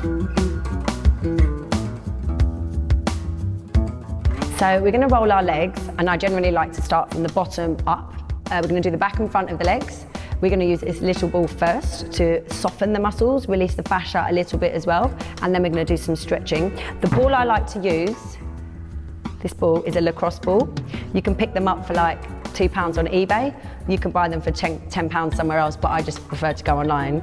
So we're going to roll our legs, and I generally like to start from the bottom up. We're going to do the back and front of the legs. We're going to use this little ball first to soften the muscles, release the fascia a little bit as well, and then we're going to do some stretching. The ball I like to use, this ball is a lacrosse ball. You can pick them up for like £2 on eBay. You can buy them for £10 somewhere else, but I just prefer to go online.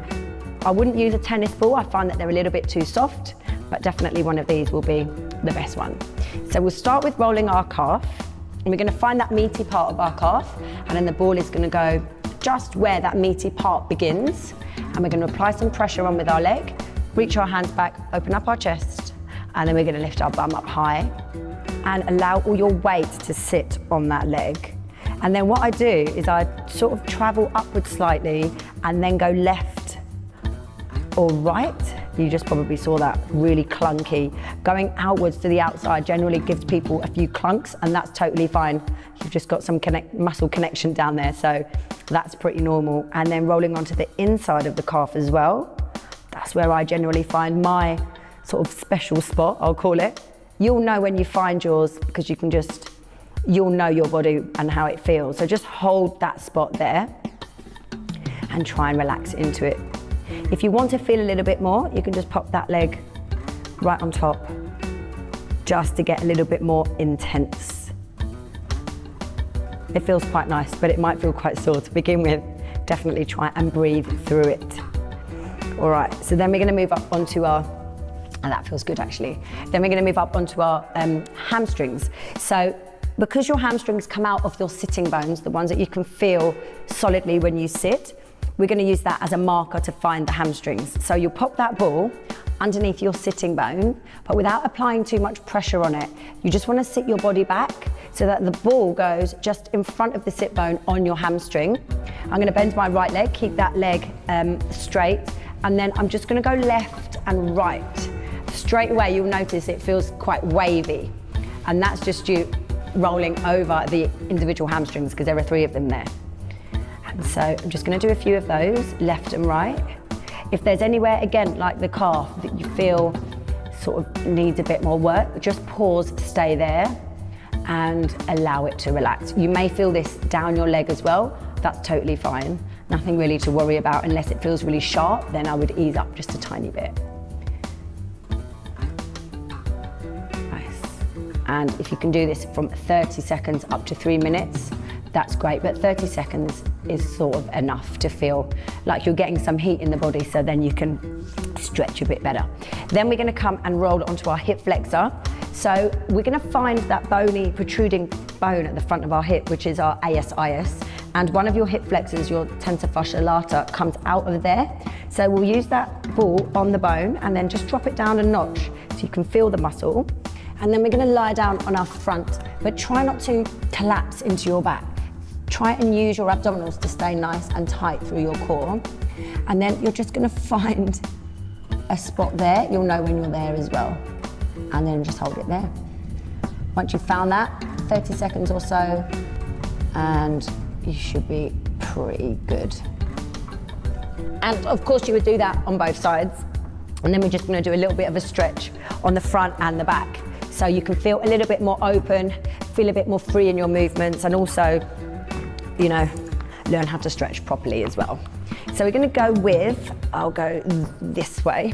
I wouldn't use a tennis ball. I find that they're a little bit too soft, but definitely one of these will be the best one. So we'll start with rolling our calf, and we're going to find that meaty part of our calf, and then the ball is going to go just where that meaty part begins, and we're going to apply some pressure on with our leg, reach our hands back, open up our chest, and then we're going to lift our bum up high and allow all your weight to sit on that leg. And then what I do is I sort of travel upwards slightly and then go left or right. You just probably saw that really clunky. Going outwards to the outside generally gives people a few clunks, and that's totally fine. You've just got some muscle connection down there, so that's pretty normal. And then rolling onto the inside of the calf as well. That's where I generally find my sort of special spot, I'll call it. You'll know when you find yours because you'll know your body and how it feels. So just hold that spot there and try and relax into it. If you want to feel a little bit more, you can just pop that leg right on top just to get a little bit more intense. It feels quite nice, but it might feel quite sore to begin with. Definitely try and breathe through it. All right, so then we're going to move up onto our, and that feels good actually. Then we're going to move up onto our hamstrings. So because your hamstrings come out of your sitting bones, the ones that you can feel solidly when you sit, we're going to use that as a marker to find the hamstrings. So you'll pop that ball underneath your sitting bone, but without applying too much pressure on it. You just want to sit your body back so that the ball goes just in front of the sit bone on your hamstring. I'm going to bend my right leg, keep that leg straight, and then I'm just going to go left and right. Straight away you'll notice it feels quite wavy, and that's just you rolling over the individual hamstrings because there are 3 of them there. And so I'm just going to do a few of those, left and right. If there's anywhere, again, like the calf, that you feel sort of needs a bit more work, just pause, stay there, and allow it to relax. You may feel this down your leg as well. That's totally fine. Nothing really to worry about unless it feels really sharp, then I would ease up just a tiny bit. Nice. And if you can do this from 30 seconds up to 3 minutes, that's great, but 30 seconds is sort of enough to feel like you're getting some heat in the body, so then you can stretch a bit better. Then we're going to come and roll onto our hip flexor. So we're going to find that bony protruding bone at the front of our hip, which is our ASIS, and one of your hip flexors, your tensor fascia lata, comes out of there. So we'll use that ball on the bone and then just drop it down a notch so you can feel the muscle. And then we're going to lie down on our front, but try not to collapse into your back. Try and use your abdominals to stay nice and tight through your core. And then you're just going to find a spot there. You'll know when you're there as well. And then just hold it there. Once you've found that, 30 seconds or so, and you should be pretty good. And of course you would do that on both sides. And then we're just going to do a little bit of a stretch on the front and the back. So you can feel a little bit more open, feel a bit more free in your movements, and also, you know, learn how to stretch properly as well. So we're going to go with, I'll go this way.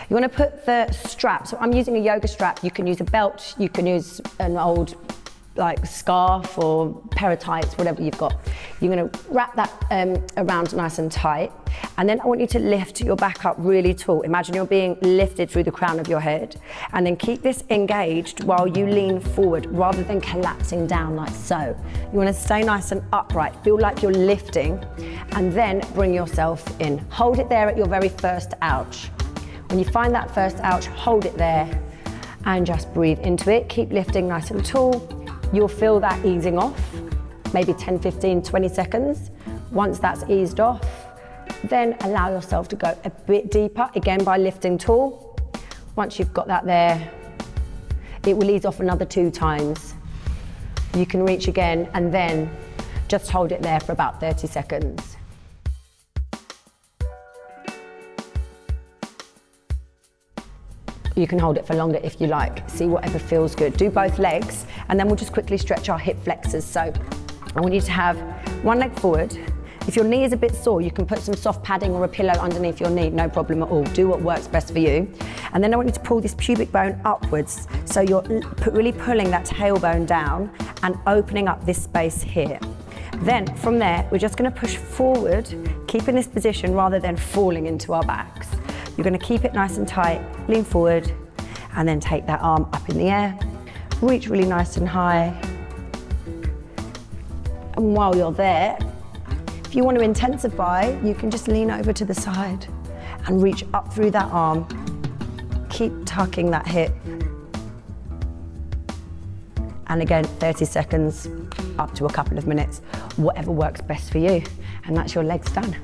You want to put the strap, so I'm using a yoga strap. You can use a belt, you can use an old like scarf or pair of tights, whatever you've got. You're going to wrap that around nice and tight, and then I want you to lift your back up really tall. Imagine you're being lifted through the crown of your head, and then keep this engaged while you lean forward rather than collapsing down like so. You want to stay nice and upright, feel like you're lifting, and then bring yourself in. Hold it there at your very first ouch. When you find that first ouch, hold it there and just breathe into it. Keep lifting nice and tall. You'll feel that easing off, maybe 10, 15, 20 seconds. Once that's eased off, then allow yourself to go a bit deeper, again by lifting tall. Once you've got that there, it will ease off another 2 times. You can reach again and then just hold it there for about 30 seconds. You can hold it for longer if you like. See whatever feels good. Do both legs, and then we'll just quickly stretch our hip flexors. So I want you to have one leg forward. If your knee is a bit sore, you can put some soft padding or a pillow underneath your knee, no problem at all. Do what works best for you. And then I want you to pull this pubic bone upwards. So you're really pulling that tailbone down and opening up this space here. Then from there, we're just gonna push forward, keeping this position rather than falling into our backs. You're gonna keep it nice and tight, lean forward, and then take that arm up in the air. Reach really nice and high. And while you're there, if you want to intensify, you can just lean over to the side and reach up through that arm. Keep tucking that hip. And again, 30 seconds up to a couple of minutes, whatever works best for you. And that's your legs done.